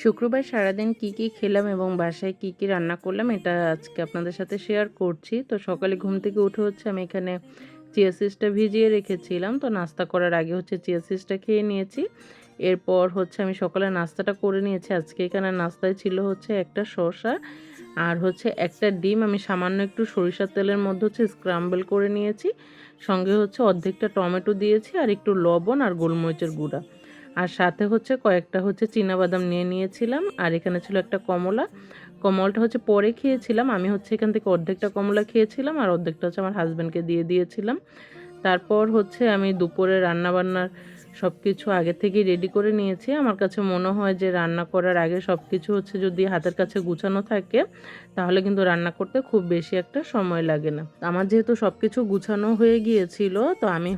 শুক্রবার সারাদিন কি খেলাম এবং বাসায় কি রান্না করলাম এটা আজকে আপনাদের সাথে শেয়ার করছি। তো সকালে ঘুম থেকে উঠে আমি এখানে চিয়া সিডসটা ভিজিয়ে রেখেছিলাম। তো নাস্তা করার আগে চিয়া সিডসটা খেয়ে নিয়েছি। এরপর আমি সকালে নাস্তাটা করে নিয়েছি। আজকে এখানে নাস্তায় ছিল একটা শসা আর একটা ডিম আমি সামান্য একটু সরিষার তেলের মধ্যে স্ক্রাম্বল করে নিয়েছি। সঙ্গে অর্ধেকটা টমেটো দিয়েছি আর একটু লবণ আর গোলমরিচের গুঁড়া। আর সাথে কয়েকটা চীনাবাদাম নিয়ে নিয়েছিলাম। আর এখানে ছিল একটা কমলা। কমলাটা পরে খেয়েছিলাম। আমি এখান থেকে অর্ধেকটা কমলা খেয়েছিলাম আর অর্ধেকটা আমার হাজব্যান্ডকে দিয়ে দিয়েছিলাম। তারপর আমি দুপুরে রান্নাবান্নার সব কিছু আগে থেকেই রেডি করে নিয়েছি। আমার কাছে মনে হয় যে রান্না করার আগে সব কিছু যদি হাতের কাছে গুছানো থাকে তাহলে কিন্তু রান্না করতে খুব বেশি একটা সময় লাগে না। আমার যেহেতু সব কিছু গুছানো হয়ে গিয়েছিল তো আমি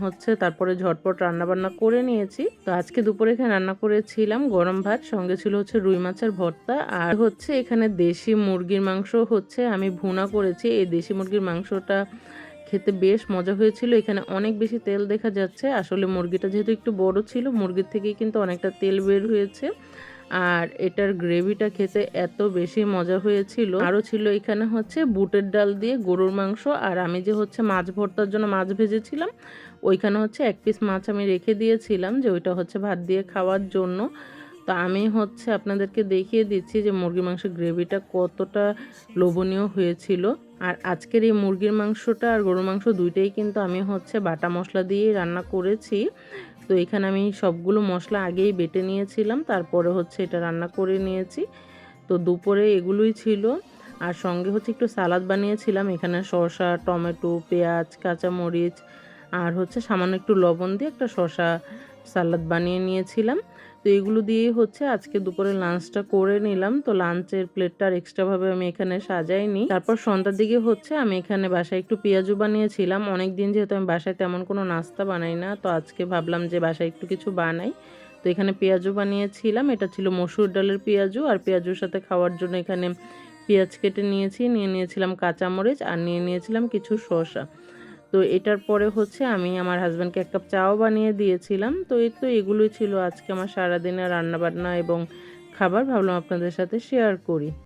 তারপরে ঝটপট রান্নাবান্না করে নিয়েছি। তো আজকে দুপুরে এখানে রান্না করেছিলাম গরম ভাত, সঙ্গে ছিল রুই মাছের ভর্তা আর এখানে দেশি মুরগির মাংস আমি ভুনা করেছি। এই দেশি মুরগির মাংসটা খেতে বেশ মজা হয়েছিল। এখানে অনেক বেশি তেল দেখা যাচ্ছে। আসলে মুরগিটা যেহেতু একটু বড় ছিল, মুরগির থেকেই কিন্তু অনেকটা তেল বের হয়েছে। আর এটার গ্রেভিটা খেতে এত বেশি মজা হয়েছিল। আরও ছিল এখানে বুটের ডাল দিয়ে গরুর মাংস। আর আমি যে মাছ ভর্তার জন্য মাছ ভেজেছিলাম, ওইখানে এক পিস মাছ আমি রেখে দিয়েছিলাম যে ওইটা ভাত দিয়ে খাওয়ার জন্য। তো আমি আপনাদেরকে দেখিয়ে দিচ্ছি যে মুরগির মাংসের গ্রেভিটা কতটা লোভনীয় হয়েছিল। আর আজকের এই মুরগির মাংসটা আর গরুর মাংস দুইটাই কিন্তু আমি বাটা মশলা দিয়েই রান্না করেছি। তো এখানে আমি সবগুলো মশলা আগেই বেটে নিয়েছিলাম, তারপরে এটা রান্না করে নিয়েছি। তো দুপুরে এগুলোই ছিল। আর সঙ্গে একটু সালাদ বানিয়েছিলাম। এখানে শসা, টমেটো, পেঁয়াজ, কাঁচামরিচ আর সামান্য একটু লবণ দিয়ে একটা শসা সালাদ বানিয়ে নিয়েছিলাম। তো এগুলো দিয়েই আজকে দুপুরে লাঞ্চটা করে নিলাম। তো লাঞ্চের প্লেটটা আর এক্সট্রাভাবে আমি এখানে সাজাইনি। তারপর সন্ধ্যার দিকে আমি এখানে বাসায় একটু পেঁয়াজু বানিয়েছিলাম। অনেকদিন যেহেতু আমি বাসায় তেমন কোনো নাস্তা বানাই না, তো আজকে ভাবলাম যে বাসায় একটু কিছু বানাই। তো এখানে পেঁয়াজু বানিয়েছিলাম। এটা ছিল মসুর ডালের পেঁয়াজু। আর পেঁয়াজুর সাথে খাওয়ার জন্য এখানে পেঁয়াজ কেটে নিয়ে নিয়েছিলাম কাঁচামরিচ আর নিয়ে নিয়েছিলাম কিছু শসা। তো এটার পরে আমি আমার হাজব্যান্ডকে 1 কাপ চাও বানিয়ে দিয়েছিলাম। তো এগুলোই ছিল আজকে আমার সারাদিনের রান্নাবান্না এবং খাবার। ভাবলাম আপনাদের সাথে শেয়ার করি।